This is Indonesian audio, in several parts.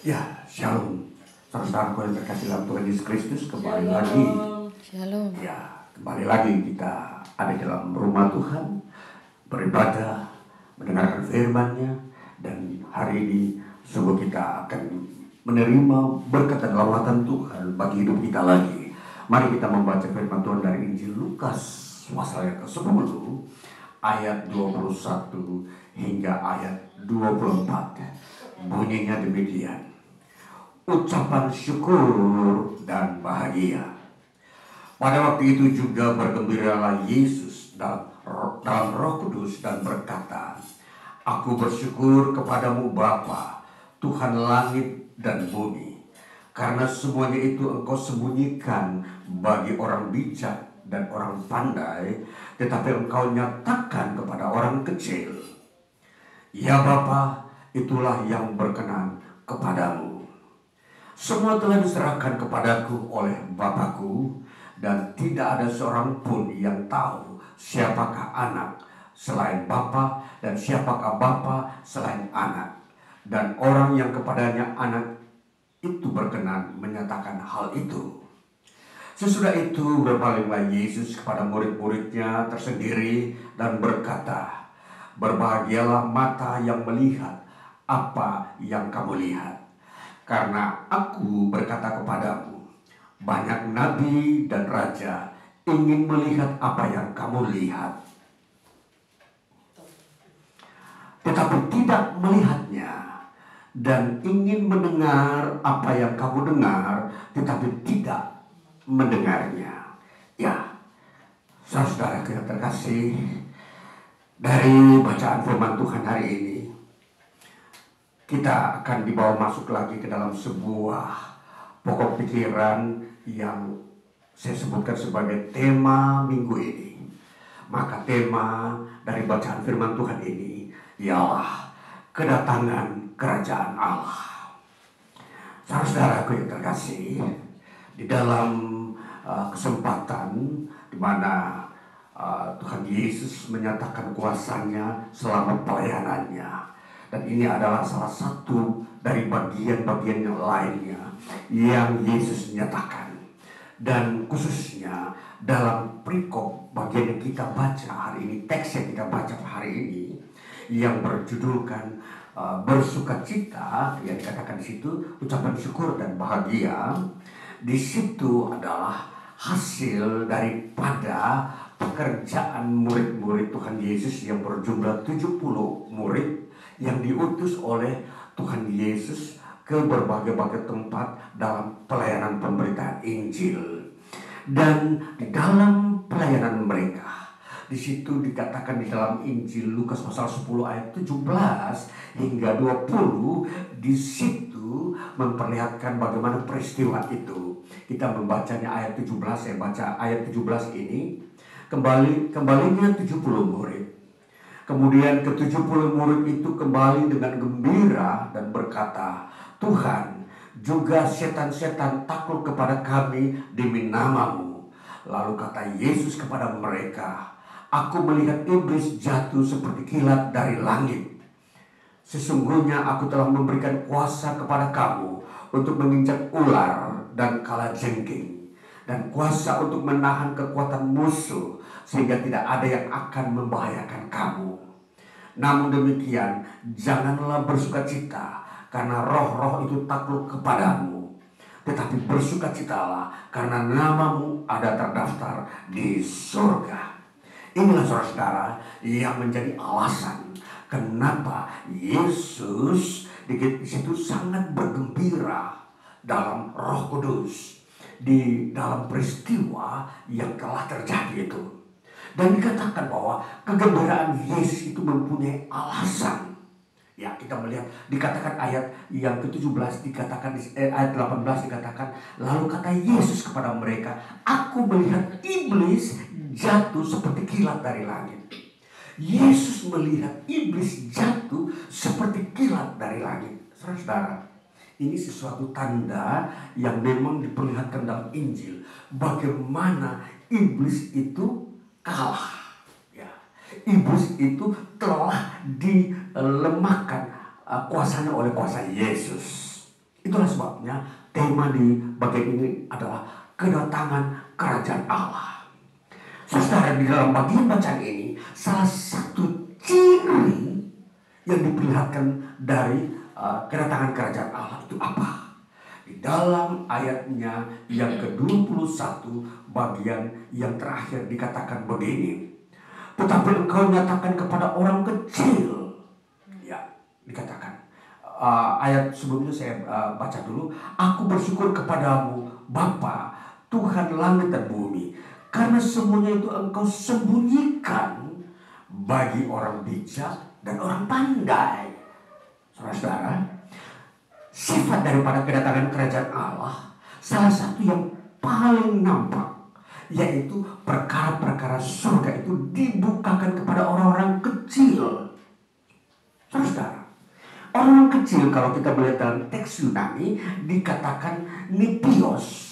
Ya, shalom. Saudara-saudaraku yang terkasih dalam Tuhan Yesus Kristus, kembali lagi. Shalom. Ya, kembali lagi kita ada dalam rumah Tuhan, beribadah, mendengarkan firman-Nya, dan hari ini sungguh kita akan menerima berkat dan lawatan Tuhan bagi hidup kita lagi. Mari kita membaca firman Tuhan dari Injil Lukas pasal yang ke-10 ayat 21 hingga ayat 24. Bunyinya demikian. Ucapan syukur dan bahagia. Pada waktu itu juga bergembiralah Yesus dalam Roh Kudus dan berkata, Aku bersyukur kepadamu Bapa, Tuhan langit dan bumi, karena semuanya itu Engkau sembunyikan bagi orang bijak dan orang pandai, tetapi Engkau nyatakan kepada orang kecil. Ya Bapa, itulah yang berkenan kepadamu. Semua telah diserahkan kepadaku oleh Bapakku, dan tidak ada seorang pun yang tahu siapakah anak selain Bapa, dan siapakah Bapa selain anak, dan orang yang kepadanya anak itu berkenan menyatakan hal itu. Sesudah itu berpalinglah Yesus kepada murid-muridnya tersendiri dan berkata, Berbahagialah mata yang melihat apa yang kamu lihat. Karena aku berkata kepadamu, banyak nabi dan raja ingin melihat apa yang kamu lihat, tetapi tidak melihatnya, dan ingin mendengar apa yang kamu dengar, tetapi tidak mendengarnya. Ya, saudara yang terkasih, dari bacaan firman Tuhan hari ini, kita akan dibawa masuk lagi ke dalam sebuah pokok pikiran yang saya sebutkan sebagai tema minggu ini. Maka tema dari bacaan firman Tuhan ini ialah kedatangan kerajaan Allah. Saudara-saudaraku yang terkasih, di dalam kesempatan di mana Tuhan Yesus menyatakan kuasanya selama pelayanannya. Dan ini adalah salah satu dari bagian-bagian yang lainnya yang Yesus nyatakan. Dan khususnya dalam perikop bagian yang kita baca hari ini, teks yang kita baca hari ini, yang berjudulkan bersukacita, yang dikatakan di situ ucapan syukur dan bahagia. Di situ adalah hasil daripada pekerjaan murid-murid Tuhan Yesus yang berjumlah 70 murid yang diutus oleh Tuhan Yesus ke berbagai-bagai tempat dalam pelayanan pemberitaan Injil. Dan di dalam pelayanan mereka, di situ dikatakan di dalam Injil Lukas pasal 10 ayat 17 hingga 20, di situ memperlihatkan bagaimana peristiwa itu. Kita membacanya ayat 17, saya baca ayat 17 ini. Kembalinya 70 murid. Kemudian ke-70 murid itu kembali dengan gembira dan berkata, Tuhan, juga setan-setan takluk kepada kami demi nama-Mu. Lalu kata Yesus kepada mereka, Aku melihat iblis jatuh seperti kilat dari langit. Sesungguhnya aku telah memberikan kuasa kepada kamu untuk menginjak ular dan kalajengking, dan kuasa untuk menahan kekuatan musuh, sehingga tidak ada yang akan membahayakan kamu. Namun demikian, janganlah bersukacita karena roh-roh itu takluk kepadamu, tetapi bersukacitalah karena namamu ada terdaftar di surga. Inilah saudara-saudara yang menjadi alasan kenapa Yesus di situ sangat bergembira dalam Roh Kudus di dalam peristiwa yang telah terjadi itu. Dan dikatakan bahwa kegembiraan Yesus itu mempunyai alasan. Ya, kita melihat dikatakan ayat yang ke-17 dikatakan ayat 18 dikatakan, lalu kata Yesus kepada mereka, Aku melihat iblis jatuh seperti kilat dari langit. Yesus melihat iblis jatuh seperti kilat dari langit. Saudara, ini sesuatu tanda yang memang diperlihatkan dalam Injil, bagaimana iblis itu kalah. Ya. Iblis itu telah dilemahkan kuasanya oleh kuasa Yesus. Itulah sebabnya tema di bagian ini adalah kedatangan kerajaan Allah. Saudara, di dalam bagian bacaan ini salah satu ciri yang diperlihatkan dari kedatangan kerajaan Allah itu apa? Di dalam ayatnya yang ke-21 bagian yang terakhir dikatakan begini. Tetapi engkau nyatakan kepada orang kecil. Ya, dikatakan. Ayat sebelumnya saya baca dulu. Aku bersyukur kepadamu Bapa, Tuhan langit dan bumi, karena semuanya itu engkau sembunyikan bagi orang bijak dan orang pandai. Saudara-saudara, sifat daripada kedatangan kerajaan Allah, salah satu yang paling nampak, yaitu perkara-perkara surga itu dibukakan kepada orang-orang kecil. Saudara, orang kecil kalau kita melihat dalam teks Yunani dikatakan nepios.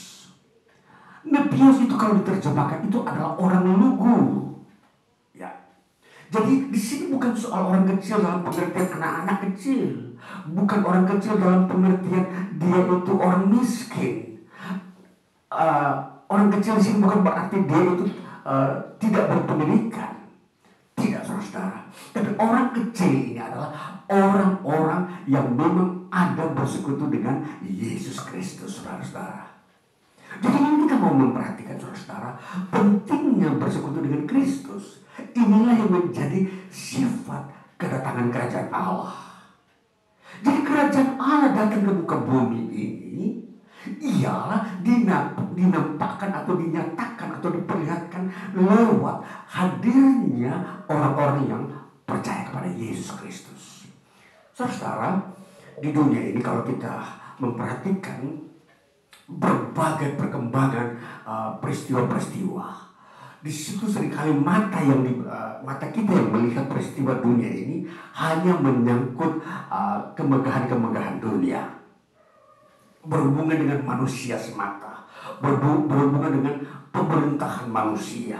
Nepios itu kalau diterjemahkan itu adalah orang lugu. Ya. Jadi di sini bukan soal orang kecil dalam pengertian anak-anak kecil, bukan orang kecil dalam pengertian dia itu orang miskin. Orang kecil di sini bukan berarti dia itu tidak berpendidikan. Tidak, saudara. Tapi orang kecil ini adalah orang-orang yang memang ada bersekutu dengan Yesus Kristus, saudara-saudara. Jadi ini kita mau memperhatikan, saudara-saudara, pentingnya bersekutu dengan Kristus. Inilah yang menjadi sifat kedatangan kerajaan Allah. Jadi kerajaan Allah datang ke muka bumi ini ialah dinampakkan atau dinyatakan atau diperlihatkan lewat hadirnya orang-orang yang percaya kepada Yesus Kristus. Saudara, di dunia ini kalau kita memperhatikan berbagai perkembangan peristiwa-peristiwa, di situ seringkali mata kita yang melihat peristiwa dunia ini hanya menyangkut kemegahan-kemegahan dunia, berhubungan dengan manusia semata, berhubungan dengan pemerintahan manusia.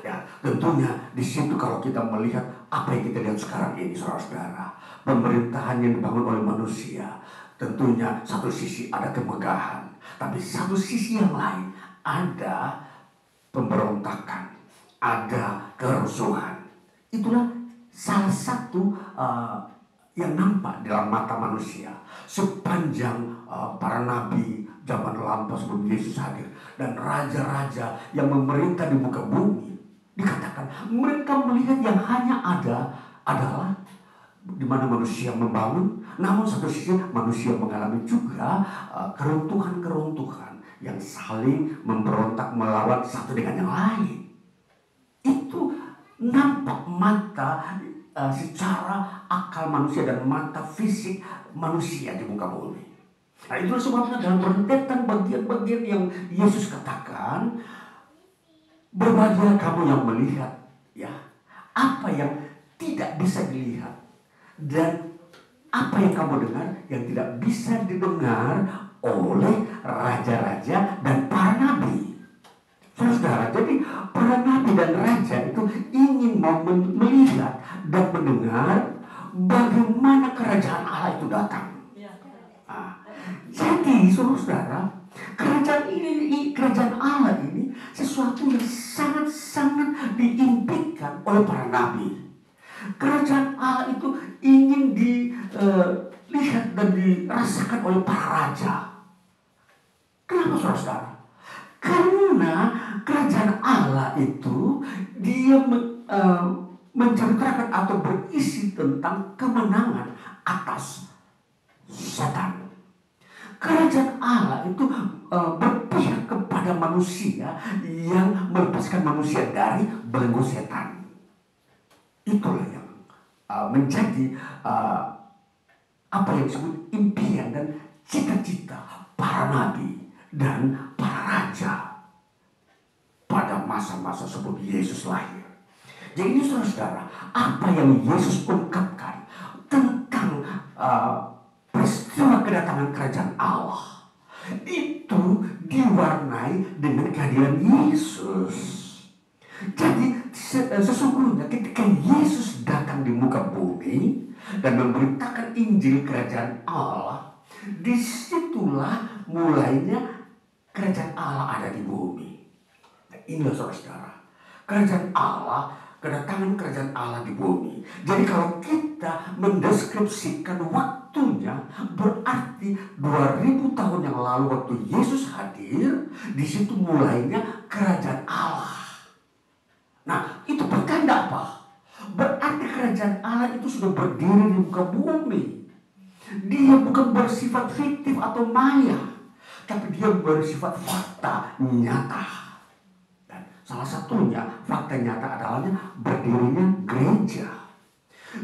Ya, tentunya di situ kalau kita melihat apa yang kita lihat sekarang ini, saudara-saudara, pemerintahan yang dibangun oleh manusia, tentunya satu sisi ada kemegahan, tapi satu sisi yang lain ada pemberontakan, ada kerusuhan. Itulah salah satu yang nampak dalam mata manusia sepanjang para nabi zaman lampau sebelum Yesus hadir dan raja-raja yang memerintah di muka bumi. Dikatakan mereka melihat yang hanya ada adalah di mana manusia membangun, namun satu sisi manusia mengalami juga keruntuhan-keruntuhan yang saling memberontak melawan satu dengan yang lain. Itu nampak mata secara akal manusia dan mata fisik manusia di muka bumi. Nah, itulah sebabnya dalam rentetan bagian-bagian yang Yesus katakan, berbahagia kamu yang melihat, ya, apa yang tidak bisa dilihat, dan apa yang kamu dengar yang tidak bisa didengar oleh raja-raja dan para nabi. Saudara, jadi para nabi dan raja itu ingin melihat dan mendengar bagaimana kerajaan Allah itu datang. Jadi saudara, kerajaan Allah ini sesuatu yang sangat-sangat diimpikan oleh para nabi. Kerajaan Allah itu ingin dilihat dan dirasakan oleh para raja. Kenapa saudara? Karena kerajaan Allah itu dia menceritakan atau berisi tentang kemenangan atas setan. Kerajaan Allah itu berpihak kepada manusia yang melepaskan manusia dari belenggu setan. Itulah yang menjadi apa yang disebut impian dan cita-cita para nabi dan para raja pada masa-masa sebelum Yesus lahir. Jadi ini saudara, apa yang Yesus ungkapkan tentang peristiwa kedatangan kerajaan Allah itu diwarnai dengan kehadiran Yesus. Jadi sesungguhnya ketika Yesus datang di muka bumi dan memberitakan Injil kerajaan Allah, di situ disitulah mulainya kerajaan Allah ada di bumi. Nah, inilah saudara-saudara, kerajaan Allah, kedatangan kerajaan Allah di bumi. Jadi kalau kita mendeskripsikan waktunya, berarti 2000 tahun yang lalu waktu Yesus hadir, di situ mulainya kerajaan Allah. Nah, itu bertanda apa? Berarti kerajaan Allah itu sudah berdiri di muka bumi. Dia bukan bersifat fiktif atau maya, tapi dia bersifat fakta nyata. Dan salah satunya fakta nyata adalah berdirinya gereja.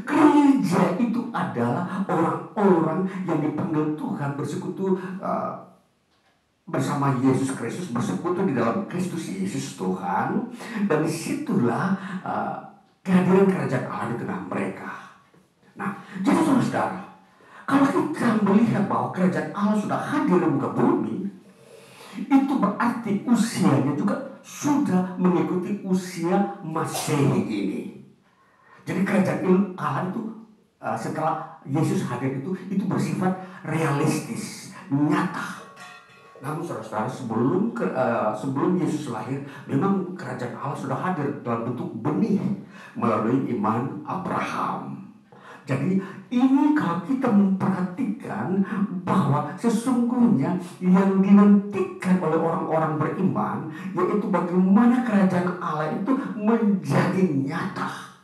Gereja itu adalah orang-orang yang dipanggil Tuhan bersekutu bersama Yesus Kristus, bersekutu di dalam Kristus Yesus Tuhan. Dan disitulah kehadiran kerajaan Allah di tengah mereka. Nah, jadi saudara, kalau kita melihat bahwa kerajaan Allah sudah hadir di muka bumi, itu berarti usianya juga sudah mengikuti usia Masehi ini. Jadi kerajaan Allah itu setelah Yesus hadir itu bersifat realistis, nyata. Namun saudara-saudara, sebelum Yesus lahir, memang kerajaan Allah sudah hadir dalam bentuk benih melalui iman Abraham. Jadi ini kalau kita memperhatikan bahwa sesungguhnya yang dinantikan oleh orang-orang beriman, yaitu bagaimana kerajaan Allah itu menjadi nyata,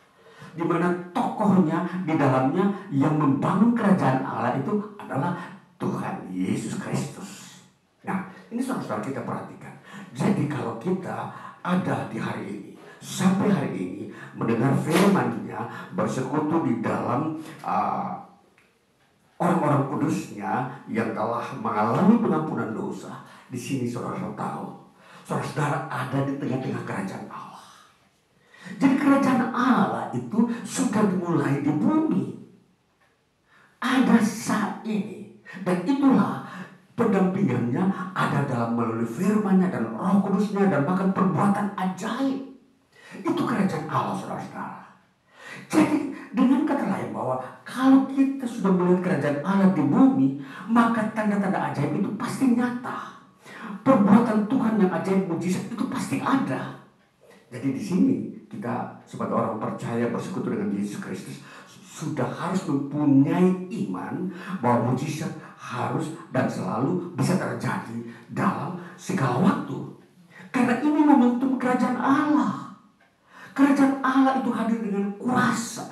di mana tokohnya di dalamnya yang membangun kerajaan Allah itu adalah Tuhan Yesus Kristus. Nah, ini saudara-saudara kita perhatikan. Jadi kalau kita ada di hari ini, sampai hari ini mendengar firman-Nya, bersekutu di dalam orang-orang kudusnya yang telah mengalami pengampunan dosa, di sini saudara tahu, saudara ada di tengah-tengah kerajaan Allah. Jadi kerajaan Allah itu sudah dimulai di bumi, ada saat ini, dan itulah pendampingannya ada dalam melalui firman-Nya dan Roh Kudus-Nya dan bahkan perbuatan ajaib. Itu kerajaan Allah, saudara-saudara. Jadi dengan kata lain bahwa kalau kita sudah melihat kerajaan Allah di bumi, maka tanda-tanda ajaib itu pasti nyata. Perbuatan Tuhan yang ajaib mujizat itu pasti ada. Jadi di sini kita sebagai orang percaya bersekutu dengan Yesus Kristus sudah harus mempunyai iman bahwa mujizat harus dan selalu bisa terjadi dalam segala waktu. Karena ini momentum kerajaan Allah. Kerajaan Allah itu hadir dengan kuasa.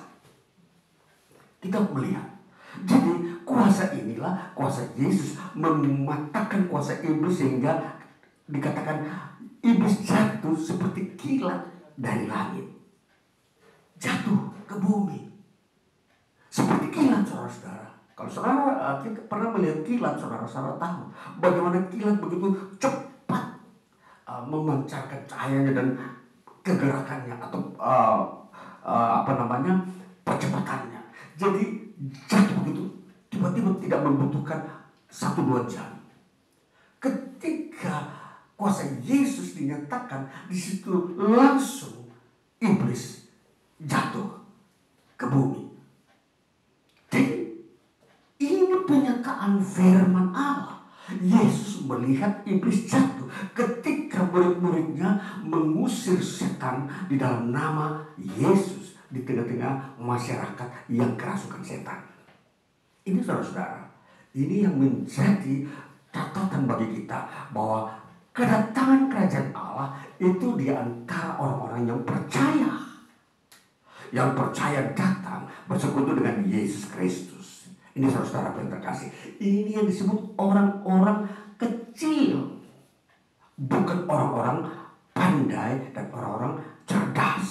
Kita melihat. Jadi kuasa inilah kuasa Yesus mematahkan kuasa iblis sehingga dikatakan iblis jatuh seperti kilat dari langit. Jatuh ke bumi. Seperti kilat, saudara-saudara. Kalau saudara kita pernah melihat kilat, saudara-saudara tahu bagaimana kilat begitu cepat memancarkan cahayanya dan kegerakannya atau percepatannya. Jadi jatuh begitu tiba-tiba tidak membutuhkan 1-2 jam. Ketika kuasa Yesus dinyatakan, di situ langsung iblis jatuh ke bumi. Jadi ini penyataan firman Allah. Yesus melihat iblis jatuh ketika murid-muridnya mengusir setan di dalam nama Yesus di tengah-tengah masyarakat yang kerasukan setan. Ini saudara-saudara, ini yang menjadi catatan bagi kita bahwa kedatangan kerajaan Allah itu di antara orang-orang yang percaya. Yang percaya datang bersekutu dengan Yesus Kristus. Ini saudara-saudara yang terkasih. Ini yang disebut orang-orang kecil. Bukan orang-orang pandai dan orang-orang cerdas.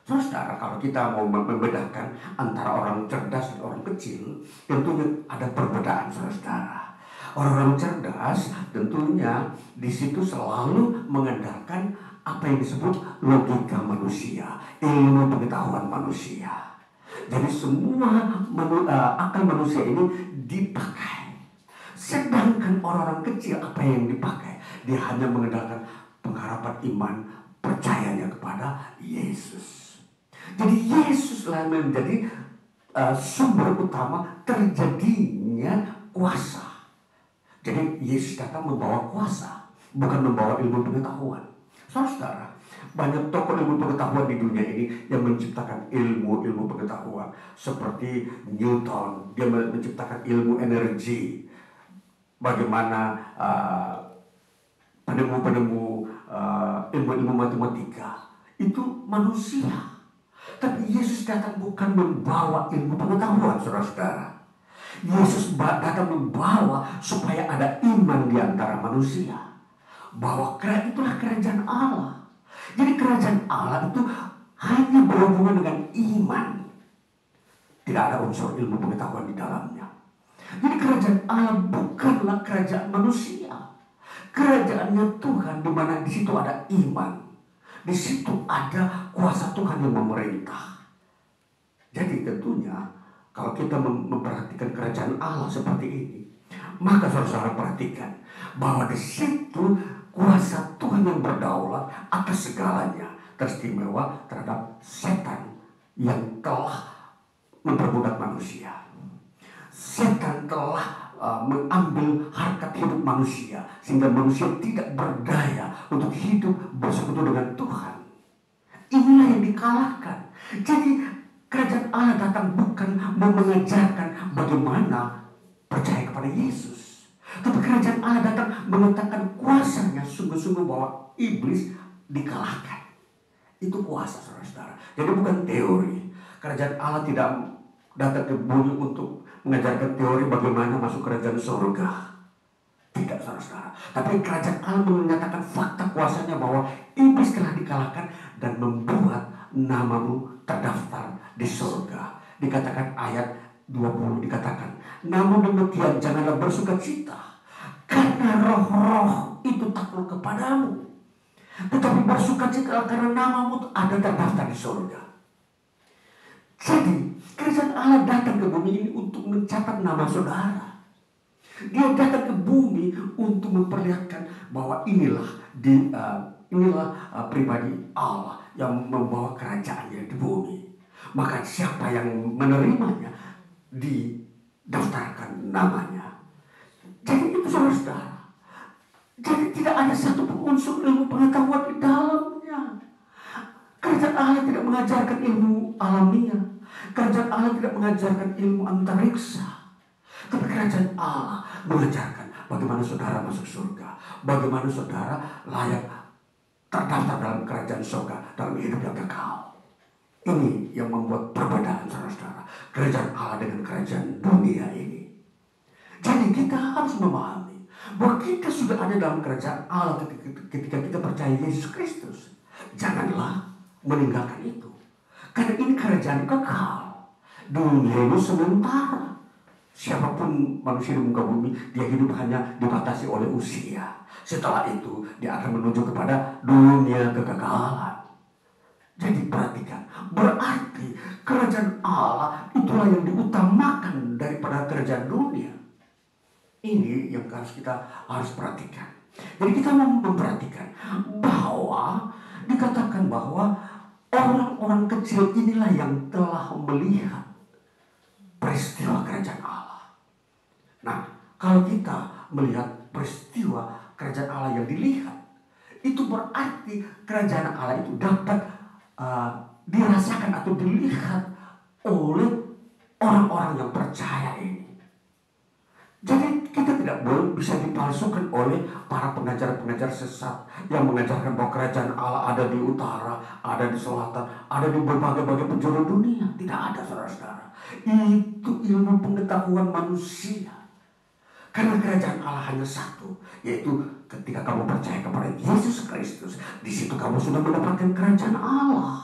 Saudara, kalau kita mau membedakan antara orang cerdas dan orang kecil, tentunya ada perbedaan, saudara. Orang-orang cerdas tentunya di situ selalu mengandalkan apa yang disebut logika manusia, ilmu pengetahuan manusia. Jadi semua akal manusia ini dipakai. Sedangkan orang-orang kecil apa yang dipakai? Dia hanya mengandalkan pengharapan iman, percayanya kepada Yesus. Jadi Yesuslah menjadi sumber utama terjadinya kuasa. Jadi Yesus datang membawa kuasa, bukan membawa ilmu pengetahuan. Saudara, banyak tokoh ilmu pengetahuan di dunia ini yang menciptakan ilmu pengetahuan. Seperti Newton, dia menciptakan ilmu energi. Bagaimana penemu-penemu ilmu-ilmu matematika itu manusia. Tapi Yesus datang bukan membawa ilmu pengetahuan, saudara-saudara. Yesus datang membawa supaya ada iman di antara manusia, bahwa itulah kerajaan Allah. Jadi kerajaan Allah itu hanya berhubungan dengan iman, tidak ada unsur ilmu pengetahuan di dalamnya. Jadi kerajaan Allah bukanlah kerajaan manusia. Kerajaannya Tuhan, di mana di situ ada iman, di situ ada kuasa Tuhan yang memerintah. Jadi tentunya kalau kita memperhatikan kerajaan Allah seperti ini, maka saudara perhatikan bahwa di situ kuasa Tuhan yang berdaulat atas segalanya, teristimewa terhadap setan yang telah memperbudak manusia. Setan telah mengambil harkat hidup manusia, sehingga manusia tidak berdaya untuk hidup bersekutu dengan Tuhan. Inilah yang dikalahkan. Jadi kerajaan Allah datang bukan mengajarkan bagaimana percaya kepada Yesus, tapi kerajaan Allah datang mengatakan kuasanya sungguh-sungguh bahwa iblis dikalahkan. Itu kuasa, saudara-saudara. Jadi bukan teori. Kerajaan Allah tidak datang ke bumi untuk mengajarkan teori bagaimana masuk kerajaan surga. Tidak, saudara-saudara. Tapi kerajaan Allah menyatakan fakta kuasanya bahwa iblis telah dikalahkan dan membuat namamu terdaftar di surga. Dikatakan ayat 20, dikatakan, namun demikian janganlah bersukacita karena roh-roh itu takluk kepadamu, tetapi bersukacita karena namamu ada terdaftar di surga. Jadi kerajaan Allah datang ke bumi ini untuk mencatat nama saudara. Dia datang ke bumi untuk memperlihatkan bahwa inilah pribadi Allah yang membawa kerajaannya di bumi. Maka siapa yang menerimanya didaftarkan namanya. Jadi itu saudara-saudara. Jadi tidak ada satu unsur ilmu pengetahuan di dalamnya. Kerajaan Allah tidak mengajarkan ilmu alamiah. Kerajaan Allah tidak mengajarkan ilmu antariksa. Tapi kerajaan Allah mengajarkan bagaimana saudara masuk surga, bagaimana saudara layak terdaftar dalam kerajaan surga, dalam hidup yang kekal. Ini yang membuat perbedaan, saudara-saudara, kerajaan Allah dengan kerajaan dunia ini. Jadi kita harus memahami bahwa kita sudah ada dalam kerajaan Allah ketika kita percaya Yesus Kristus. Janganlah meninggalkan itu, karena ini kerajaan kekal. Dunia ini sementara. Siapapun manusia di muka bumi, dia hidup hanya dibatasi oleh usia. Setelah itu, dia akan menuju kepada dunia kekekalan. Jadi perhatikan, berarti kerajaan Allah itulah yang diutamakan daripada kerajaan dunia. Ini yang kita harus perhatikan. Jadi kita mau memperhatikan bahwa dikatakan bahwa orang-orang kecil inilah yang telah melihat peristiwa kerajaan Allah. Nah, kalau kita melihat peristiwa kerajaan Allah yang dilihat, itu berarti kerajaan Allah itu dapat dirasakan atau dilihat oleh orang-orang yang percaya ini. Jadi kita tidak boleh bisa dipalsukan oleh para pengajar-pengajar sesat yang mengajarkan bahwa kerajaan Allah ada di utara, ada di selatan, ada di berbagai-bagai penjuru dunia. Tidak ada, saudara-saudara. Itu ilmu pengetahuan manusia. Karena kerajaan Allah hanya satu, yaitu ketika kamu percaya kepada Yesus Kristus, di situ kamu sudah mendapatkan kerajaan Allah.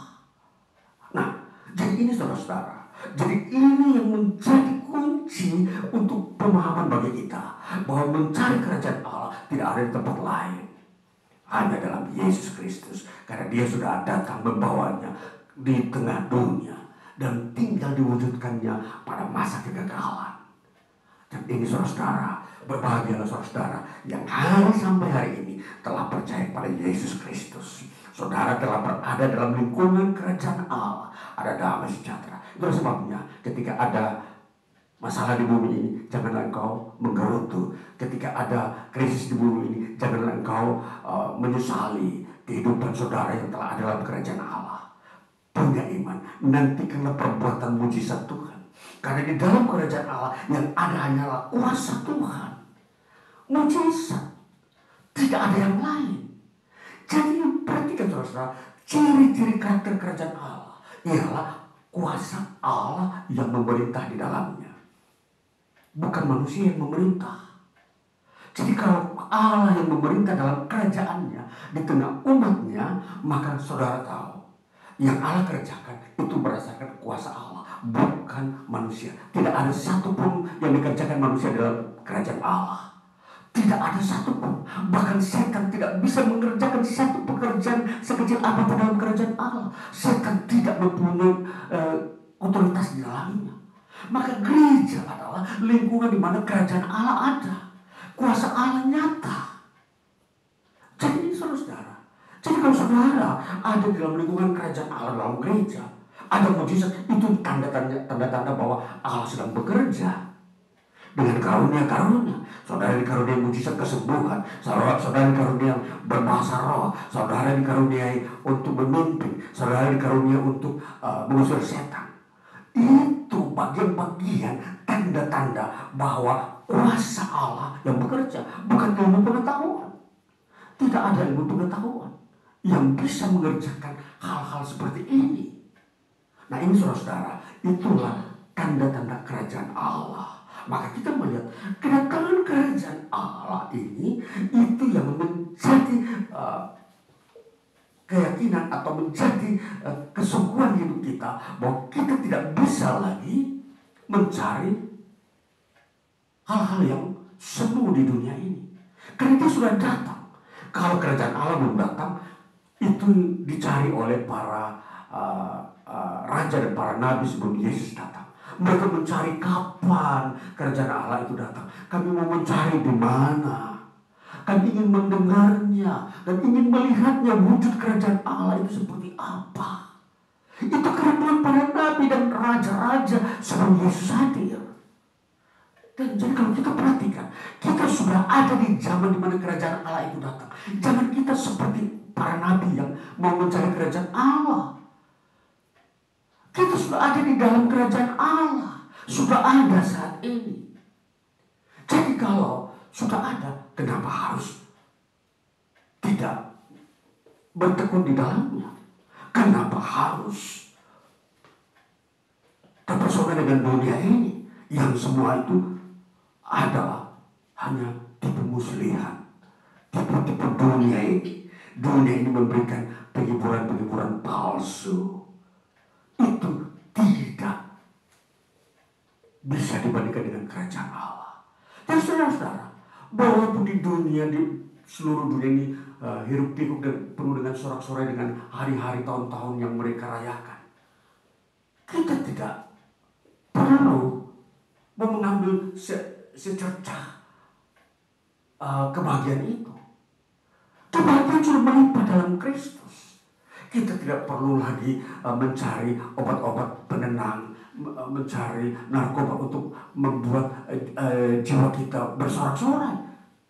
Nah, jadi ini saudara-saudara, jadi ini yang menjadi kunci untuk pemahaman bagi kita, bahwa mencari kerajaan Allah tidak ada di tempat lain, hanya dalam Yesus Kristus, karena Dia sudah datang membawanya di tengah dunia dan tinggal diwujudkannya pada masa kegagalan. Dan ini saudara-saudara, berbahagialah saudara-saudara yang hari sampai hari ini telah percaya pada Yesus Kristus. Saudara telah berada dalam lingkungan kerajaan Allah, ada damai sejahtera. Itulah sebabnya ketika ada masalah di bumi ini, janganlah engkau menggerutu. Ketika ada krisis di bumi ini, janganlah engkau menyesali kehidupan saudara yang telah ada dalam kerajaan Allah. Punya iman, nantikanlah perbuatan mujizat Tuhan. Karena di dalam kerajaan Allah yang ada hanyalah kuasa Tuhan. Mujizat, tidak ada yang lain. Jadi perhatikan saudara, ciri-ciri karakter kerajaan Allah ialah kuasa Allah yang memerintah di dalamnya, bukan manusia yang memerintah. Jadi kalau Allah yang memerintah dalam kerajaannya di tengah umatnya, maka saudara tahu yang Allah kerjakan itu berdasarkan kuasa Allah, bukan manusia. Tidak ada satupun yang dikerjakan manusia dalam kerajaan Allah. Tidak ada satupun. Bahkan setan tidak bisa mengerjakan satu pekerjaan sekecil apapun dalam kerajaan Allah. Setan tidak mempunyai otoritas di dalamnya. Maka gereja adalah lingkungan di mana kerajaan Allah ada. Kuasa Allah nyata. Jadi ini saudara. Jadi kalau saudara ada di dalam lingkungan kerajaan Allah dalam gereja, ada mujizat, itu tanda-tanda bahwa Allah sedang bekerja. Dengan karunia-karunia, saudara dikaruniai mujizat kesembuhan, saudara dikaruniai berbahasa roh, saudara dikaruniai untuk memimpin, saudara dikaruniai untuk mengusir setan. Itu bagian-bagian tanda-tanda bahwa kuasa Allah yang bekerja, bukan ilmu pengetahuan. Tidak ada ilmu pengetahuan yang bisa mengerjakan hal-hal seperti ini. Nah ini saudara-saudara, itulah tanda-tanda kerajaan Allah. Maka kita melihat kedatangan kerajaan Allah ini, itu yang menjadi keyakinan atau menjadi kesungguhan hidup kita, bahwa kita tidak bisa lagi mencari hal-hal yang semu di dunia ini, karena dia sudah datang. Kalau kerajaan Allah belum datang, itu dicari oleh para raja dan para nabi sebelum Yesus datang. Mereka mencari kapan kerajaan Allah itu datang. Kami mau mencari di mana. Kami ingin mendengarnya dan ingin melihatnya, wujud kerajaan Allah itu seperti apa. Itu karena para nabi dan raja-raja sebelum Yesus hadir. Dan jadi kalau kita perhatikan, kita sudah ada di zaman di mana kerajaan Allah itu datang. Jangan kita seperti para nabi yang mau mencari kerajaan Allah. Kita sudah ada di dalam kerajaan Allah. Sudah ada saat ini. Jadi kalau sudah ada, kenapa harus tidak bertekun di dalamnya? Kenapa harus terpesona dengan dunia ini, yang semua itu adalah hanya tipu muslihat, tipu-tipu dunia ini. Dunia ini memberikan penghiburan-penghiburan palsu. Itu tidak bisa dibandingkan dengan kerajaan Allah. Dan saudara-saudara, walaupun di dunia, di seluruh dunia ini hiruk pikuk dan penuh dengan sorak-sorai dengan hari-hari tahun-tahun yang mereka rayakan, kita tidak perlu mengambil secercah kebahagiaan itu. Kebahagiaan sudah melimpah dalam Kristus. Kita tidak perlu lagi mencari obat-obat penenang, mencari narkoba untuk membuat jiwa kita bersorak-sorai.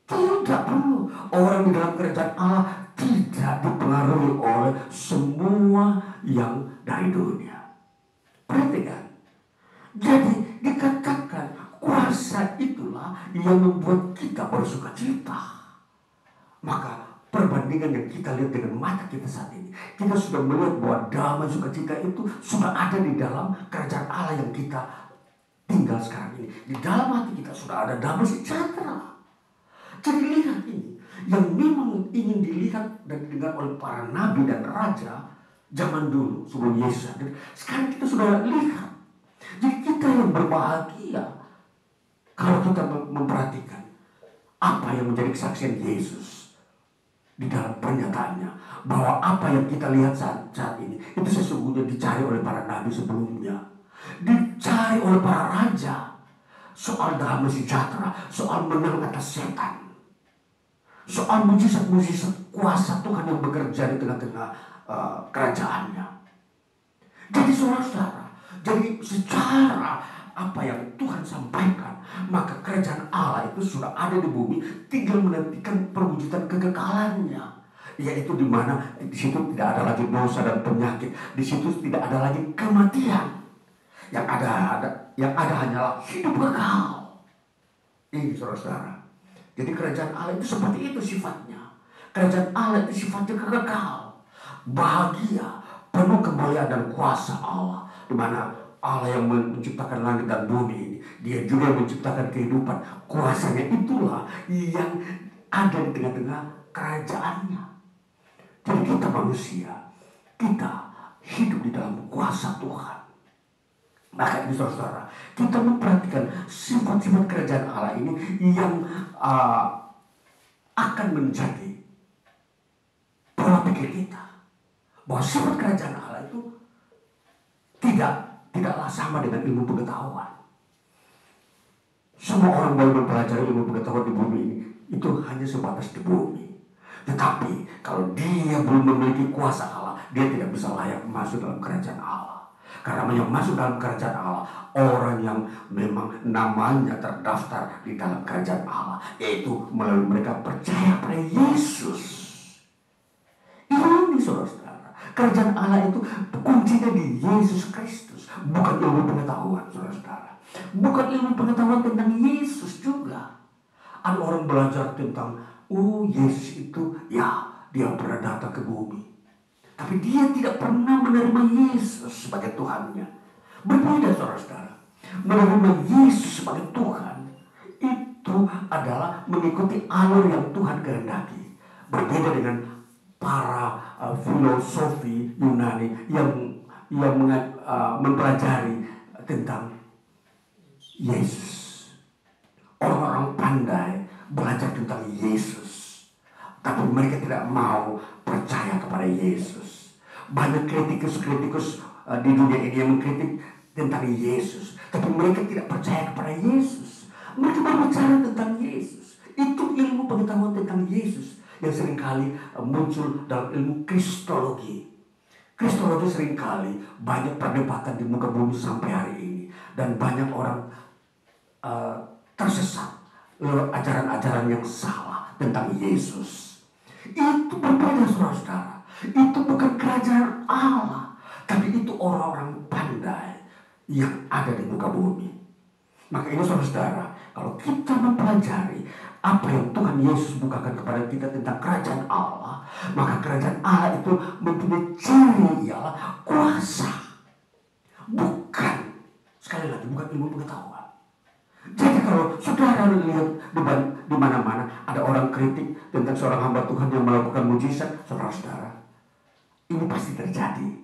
Tidak perlu. Orang di dalam kerajaan Allah tidak dipengaruhi oleh semua yang dari dunia. Perhatikan. Jadi dikatakan kuasa itulah yang membuat kita bersuka cita. Maka perbandingan yang kita lihat dengan mata kita saat ini, kita sudah melihat bahwa damai sukacita itu sudah ada di dalam kerajaan Allah yang kita tinggal sekarang ini. Di dalam hati kita sudah ada damai sejahtera. Jadi lihat ini, yang memang ingin dilihat dan didengar oleh para nabi dan raja zaman dulu sebelum Yesus hadir, sekarang kita sudah lihat. Jadi kita yang berbahagia kalau kita memperhatikan apa yang menjadi kesaksian Yesus di dalam pernyataannya, bahwa apa yang kita lihat saat ini itu sesungguhnya dicari oleh para nabi sebelumnya, dicari oleh para raja. Soal damai sejahtera, soal menang atas setan, soal mujizat-mujizat kuasa Tuhan yang bekerja di tengah-tengah kerajaannya. Jadi saudara-saudara, jadi secara apa yang Tuhan sampaikan, maka kerajaan Allah itu sudah ada di bumi, tinggal menantikan perwujudan kekekalannya, yaitu di mana di situ tidak ada lagi dosa dan penyakit, di situ tidak ada lagi kematian, yang ada hanyalah hidup kekal. Ini saudara-saudara. Jadi kerajaan Allah itu seperti itu sifatnya. Kerajaan Allah itu sifatnya kekal, bahagia, penuh kemuliaan dan kuasa Allah, di mana Allah yang menciptakan langit dan bumi ini, Dia juga menciptakan kehidupan. Kuasanya itulah yang ada di tengah-tengah kerajaannya. Jadi kita manusia, kita hidup di dalam kuasa Tuhan. Maka ini saudara, kita memperhatikan sifat-sifat kerajaan Allah ini yang akan menjadi pola pikir kita. Bahwa sifat kerajaan Allah itu tidaklah sama dengan ilmu pengetahuan. Semua orang boleh mempelajari ilmu pengetahuan di bumi ini, itu hanya sebatas di bumi. Tetapi kalau dia belum memiliki kuasa Allah, dia tidak bisa layak masuk dalam kerajaan Allah. Karena yang masuk dalam kerajaan Allah, orang yang memang namanya terdaftar di dalam kerajaan Allah, yaitu melalui mereka percaya pada Yesus. Ini saudara-saudara, kerajaan Allah itu kuncinya di Yesus Kristus, bukan ilmu pengetahuan, saudara-saudara. Bukan ilmu pengetahuan tentang Yesus juga. Ada orang belajar tentang, Yesus itu, ya, dia pernah datang ke bumi, tapi dia tidak pernah menerima Yesus sebagai Tuhannya. Berbeda, saudara-saudara. Menerima Yesus sebagai Tuhan itu adalah mengikuti alur yang Tuhan kehendaki. Berbeda dengan para filosofi Yunani yang mempelajari tentang Yesus. Orang-orang pandai belajar tentang Yesus, tapi mereka tidak mau percaya kepada Yesus. Banyak kritikus di dunia ini yang mengkritik tentang Yesus, tapi mereka tidak percaya kepada Yesus. Mereka berbicara tentang Yesus. Itu ilmu pengetahuan tentang Yesus yang seringkali muncul dalam ilmu kristologi. Kristologi seringkali banyak perdebatan di muka bumi sampai hari ini, dan banyak orang tersesat lewat ajaran-ajaran yang salah tentang Yesus. Itu berbeda, saudara-saudara. Itu bukan kerajaan Allah, tapi itu orang-orang pandai yang ada di muka bumi. Maka ini saudara-saudara, kalau kita mempelajari apa yang Tuhan Yesus bukakan kepada kita tentang kerajaan Allah, maka kerajaan Allah itu mempunyai ciri, ialah kuasa. Bukan, sekali lagi, bukan ilmu pengetahuan. Jadi kalau saudara lihat di mana-mana ada orang kritik tentang seorang hamba Tuhan yang melakukan mujizat, saudara-saudara, ini pasti terjadi.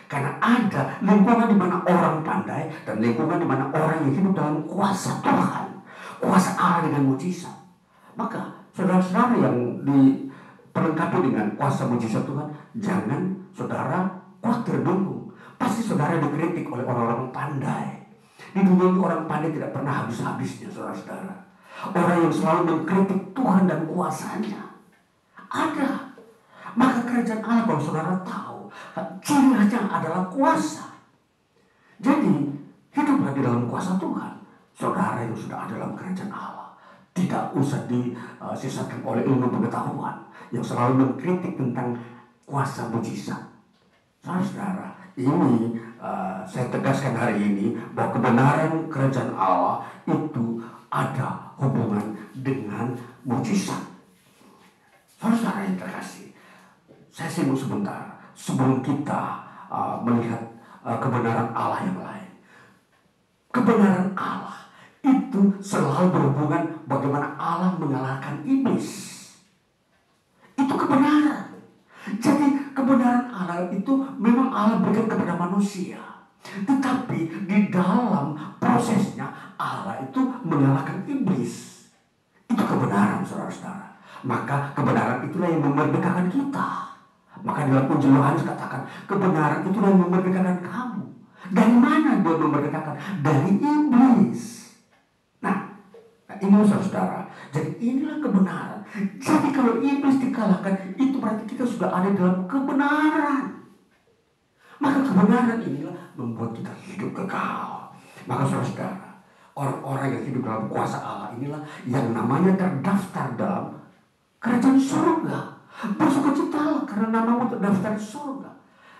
Karena ada lingkungan di mana orang pandai dan lingkungan di mana orang yang hidup dalam kuasa Tuhan, kuasa Allah dengan mujizat. Maka saudara-saudara yang diperlengkapi dengan kuasa mujizat Tuhan, jangan saudara khawatir dulu. Pasti saudara dikritik oleh orang-orang pandai. Di dunia ini orang pandai tidak pernah habis-habisnya, saudara-saudara. Orang yang selalu mengkritik Tuhan dan kuasanya ada. Maka kerajaan Allah, kalau saudara tahu, ciri khasnya adalah kuasa. Jadi hiduplah di dalam kuasa Tuhan, saudara yang sudah ada dalam kerajaan Allah. Tidak usah disisakan oleh ilmu pengetahuan yang selalu mengkritik tentang kuasa mujizat. Saudara, ini saya tegaskan hari ini bahwa kebenaran kerajaan Allah itu ada hubungan dengan mujizat. Saudara yang terkasih, saya singgung sebentar sebelum kita melihat kebenaran Allah yang lain. Kebenaran Allah itu selalu berhubungan bagaimana Allah mengalahkan iblis. Itu kebenaran. Jadi kebenaran Allah itu memang Allah berikan kepada manusia. Tetapi di dalam prosesnya Allah itu mengalahkan iblis. Itu kebenaran, saudara-saudara. Maka kebenaran itulah yang memerdekakan kita. Maka dalam Injil Yohanes katakan, kebenaran itulah yang memerdekakan kamu. Dari mana dia memerdekakan? Dari iblis. Nah ini saudara. Jadi inilah kebenaran. Jadi kalau iblis dikalahkan, itu berarti kita sudah ada dalam kebenaran. Maka kebenaran inilah membuat kita hidup kekal. Maka saudara, orang-orang yang hidup dalam kuasa Allah inilah yang namanya terdaftar dalam kerajaan surga. Bersukacitalah karena namamu terdaftar di surga.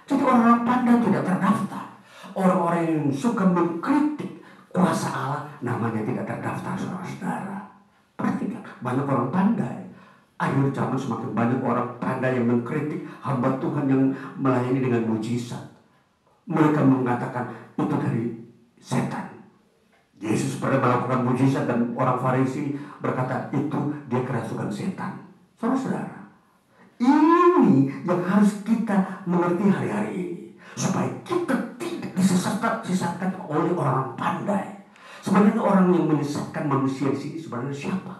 Jadi orang-orang pandai tidak terdaftar. Orang-orang yang suka mengkritik kuasa Allah namanya tidak terdaftar, saudara-saudara. Perhatikan, banyak orang pandai. Akhir zaman semakin banyak orang pandai yang mengkritik hamba Tuhan yang melayani dengan mujizat. Mereka mengatakan itu dari setan. Yesus pernah melakukan mujizat dan orang Farisi berkata itu dia kerasukan setan. Saudara-saudara, ini yang harus kita mengerti hari-hari ini. Supaya kita tidak disesatkan oleh orang pandai. Sebenarnya orang yang menyesatkan manusia di sini sebenarnya siapa?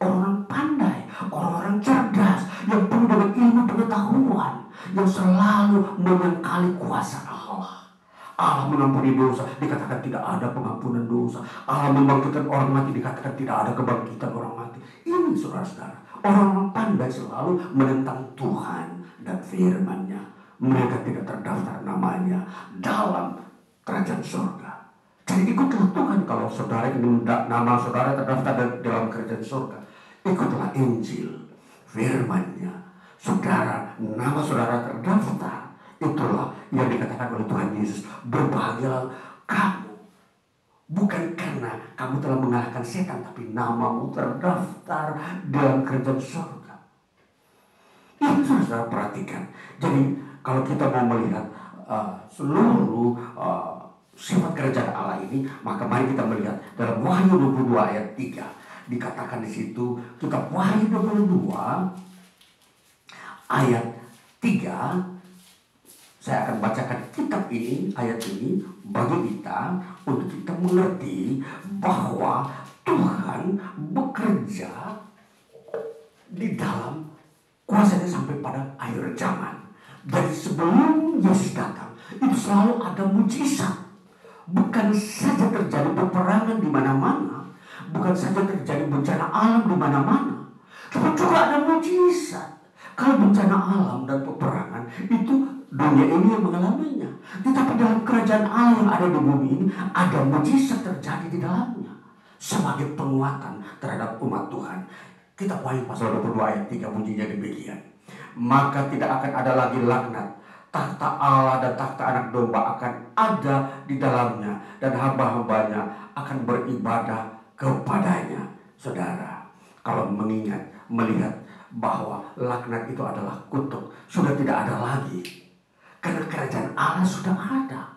Orang pandai, orang-orang cerdas yang penuh dengan ilmu pengetahuan, yang selalu menyangkali kuasa Allah. Allah mengampuni dosa, dikatakan tidak ada pengampunan dosa. Allah membangkitkan orang mati, dikatakan tidak ada kebangkitan orang mati. Ini saudara-saudara, orang-orang pandai selalu menentang Tuhan dan firman-Nya. Mereka tidak terdaftar namanya dalam kerajaan surga. Jadi ikutlah Tuhan kalau saudara ingin nama saudara terdaftar dalam kerajaan surga. Ikutlah Injil, firman-Nya. Saudara, nama saudara terdaftar. Itulah yang dikatakan oleh Tuhan Yesus. Berbahagialah kamu. Bukan karena kamu telah mengalahkan setan, tapi namamu terdaftar dalam kerajaan surga. Ini saudara perhatikan. Jadi kalau kita mau melihat seluruh sifat kerajaan Allah ini, maka mari kita melihat dalam Wahyu 22 ayat 3. Dikatakan di situ, kitab Wahyu 22 ayat 3. Saya akan bacakan kitab ini, ayat ini bagi kita untuk kita mengerti bahwa Tuhan bekerja di dalam kuasanya sampai pada akhir zaman. Dari sebelum Yesus datang, itu selalu ada mujizat. Bukan saja terjadi peperangan di mana-mana, bukan saja terjadi bencana alam di mana-mana, tapi juga ada mujizat. Kalau bencana alam dan peperangan itu dunia ini yang mengalaminya, tetapi dalam kerajaan Allah yang ada di bumi ini ada mujizat terjadi di dalamnya sebagai penguatan terhadap umat Tuhan. Kita Wahyu pasal 22 ayat 3 bunyinya demikian. Maka tidak akan ada lagi laknat. Takhta Allah dan takhta anak domba akan ada di dalamnya, dan hamba-hambanya akan beribadah kepadanya. Saudara, kalau melihat bahwa laknat itu adalah kutuk, sudah tidak ada lagi. Karena kerajaan Allah sudah ada.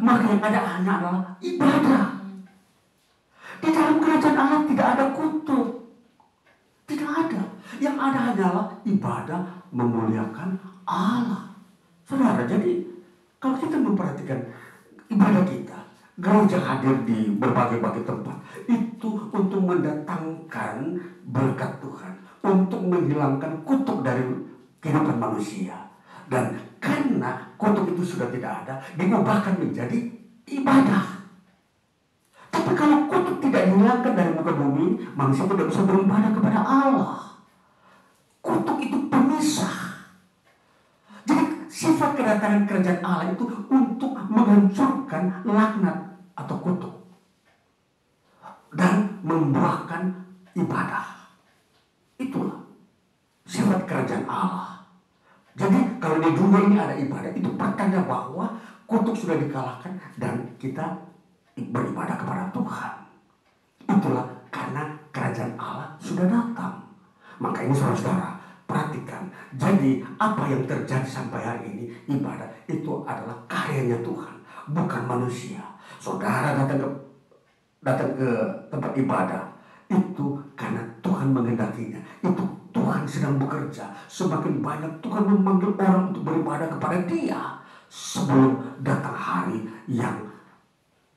Maka yang ada hanya adalah ibadah. Di dalam kerajaan Allah tidak ada kutuk. Tidak ada. Yang ada hanyalah ibadah memuliakan Allah. Saudara, jadi kalau kita memperhatikan ibadah kita, gereja hadir di berbagai-bagai tempat, itu untuk mendatangkan berkat Tuhan, untuk menghilangkan kutuk dari kehidupan manusia. Dan karena kutuk itu sudah tidak ada, diubahkan menjadi ibadah. Tapi kalau kutuk tidak dihilangkan dari muka bumi, manusia tidak bisa beribadah kepada Allah. Kutuk itu pemisah. Jadi sifat kedatangan kerajaan Allah itu untuk menghancurkan laknat atau kutuk dan membuahkan ibadah. Itulah sifat kerajaan Allah. Jadi kalau di dunia ini ada ibadah, itu pertanda bahwa kutuk sudah dikalahkan dan kita beribadah kepada Tuhan. Itulah karena kerajaan Allah sudah datang. Maka ini saudara-saudara, perhatikan. Jadi apa yang terjadi sampai hari ini, ibadah itu adalah karyanya Tuhan, bukan manusia. Saudara datang ke tempat ibadah itu karena Tuhan menghendakinya. Itu Tuhan sedang bekerja. Semakin banyak Tuhan memanggil orang untuk beribadah kepada Dia sebelum datang hari yang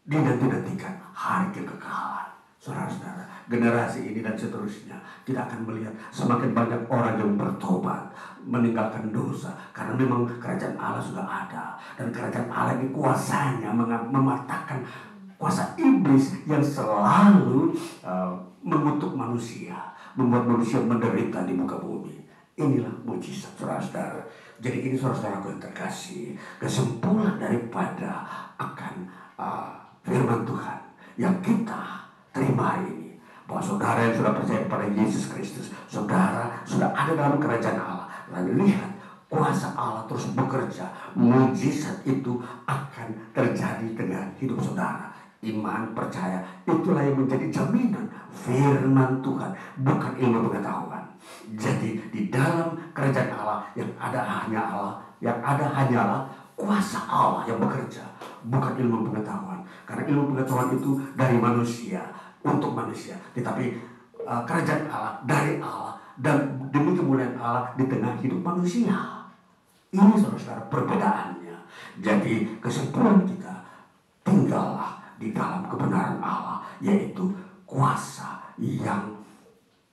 dinanti-nantikan, hari kekekalan. Saudara-saudara, generasi ini dan seterusnya, kita akan melihat semakin banyak orang yang bertobat, meninggalkan dosa, karena memang kerajaan Allah sudah ada, dan kerajaan Allah ini kuasanya mematahkan kuasa iblis yang selalu mengutuk manusia, membuat manusia menderita di muka bumi. Inilah mujizat, saudara-saudara. Jadi ini saudara-saudaraku yang terkasih, kesimpulan daripada akan firman Tuhan yang kita terima hari ini, bahwa saudara yang sudah percaya kepada Yesus Kristus, saudara sudah ada dalam kerajaan Allah. Lalu lihat, kuasa Allah terus bekerja. Mujizat itu akan terjadi dengan hidup saudara. Iman, percaya, itulah yang menjadi jaminan firman Tuhan, bukan ilmu pengetahuan. Jadi di dalam kerajaan Allah yang ada hanyalah kuasa Allah yang bekerja, bukan ilmu pengetahuan. Karena ilmu pengetahuan itu dari manusia, untuk manusia. Tetapi kerajaan Allah dari Allah, dan demi kemuliaan Allah di tengah hidup manusia. Ini saudara-saudara perbedaannya. Jadi kesimpulan kita, tinggallah di dalam kebenaran Allah, yaitu kuasa yang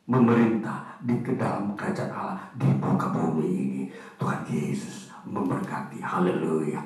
memerintah di dalam kerajaan Allah di muka bumi ini. Tuhan Yesus memberkati. Haleluya.